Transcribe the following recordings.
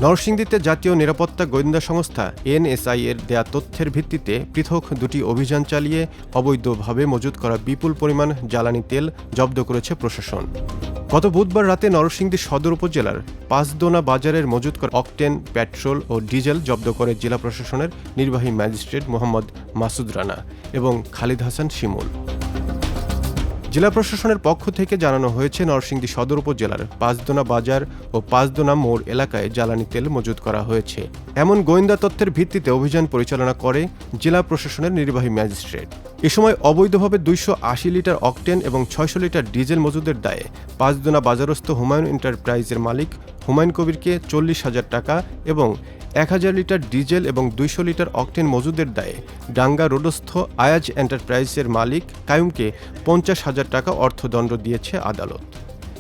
নরসিংদীতে জাতীয় নিরাপত্তা গোয়েন্দা সংস্থা এনএসআই এর দেয়া তথ্যের ভিত্তিতে পৃথক দুটি অভিযান চালিয়ে অবৈধভাবে মজুত করা বিপুল পরিমাণ জ্বালানি তেল জব্দ করেছে প্রশাসন। গত বুধবার রাতে নরসিংদী সদর উপজেলার পাঁচদোনা বাজারের মজুত করা অকটেন, পেট্রোল ও ডিজেল জব্দ করে জেলা প্রশাসনের নির্বাহী ম্যাজিস্ট্রেট মোহাম্মদ মাসুদ রানা এবং খালিদ হাসান শিমুল। জেলা প্রশাসনের পক্ষ থেকে জানানো হয়েছে, নরসিংদী সদর উপজেলার পাঁচদোনা বাজার ও পাঁচদোনা মোড় এলাকায় জ্বালানি তেল মজুত করা হয়েছে। এমন গোয়েন্দা তথ্যের ভিত্তিতে অভিযান পরিচালনা করে জেলা প্রশাসনের নির্বাহী ম্যাজিস্ট্রেট। এ সময় অবৈধভাবে 280 লিটার অকটেন এবং 600 লিটার ডিজেল মজুদের দায়ে পাঁচদোনা বাজারস্থ হুমায়ুন এন্টারপ্রাইজের মালিক হুমায়ুন কবিরকে 40,000 টাকা এবং 1000 লিটার ডিজেল এবং 200 লিটার অকটেন মজুদের দায়ে ডাঙ্গা রোডস্থ আয়াজ এন্টারপ্রাইজের মালিক কায়ুমকে 50,000 টাকা অর্থদণ্ড দিয়েছে আদালত।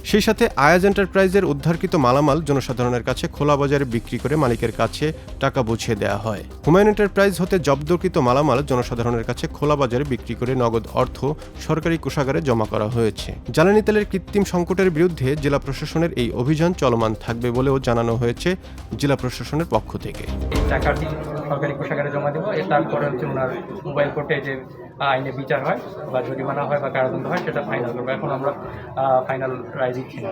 সেই সাথে আয়াজ এন্টারপ্রাইজের উদ্ধারকৃত মালামাল জনসাধারণের কাছে খোলা বাজারে বিক্রি করে মালিকের কাছে টাকা বুঝিয়ে দেওয়া হয়। হুমায়ুন এন্টারপ্রাইজ হতে জব্দকৃত মালামাল জনসাধারণের কাছে খোলা বাজারে বিক্রি করে নগদ অর্থ সরকারি কোষাগারে জমা করা হয়েছে। জ্বালানি তেলের কৃত্রিম সংকটের বিরুদ্ধে জেলা প্রশাসনের এই অভিযান চলমান থাকবে বলেও জানানো হয়েছে জেলা প্রশাসনের পক্ষ থেকে। টাকাটি সরকারি কোষাগারে জমা দেবো, তারপরে ওনার মোবাইল কোর্টে যে আইনে বিচার হয় বা জরিমানা হয় বা কারাদণ্ড হয় সেটা ফাইনাল করবো। এখন আমরা ফাইনাল রায় দিচ্ছি না।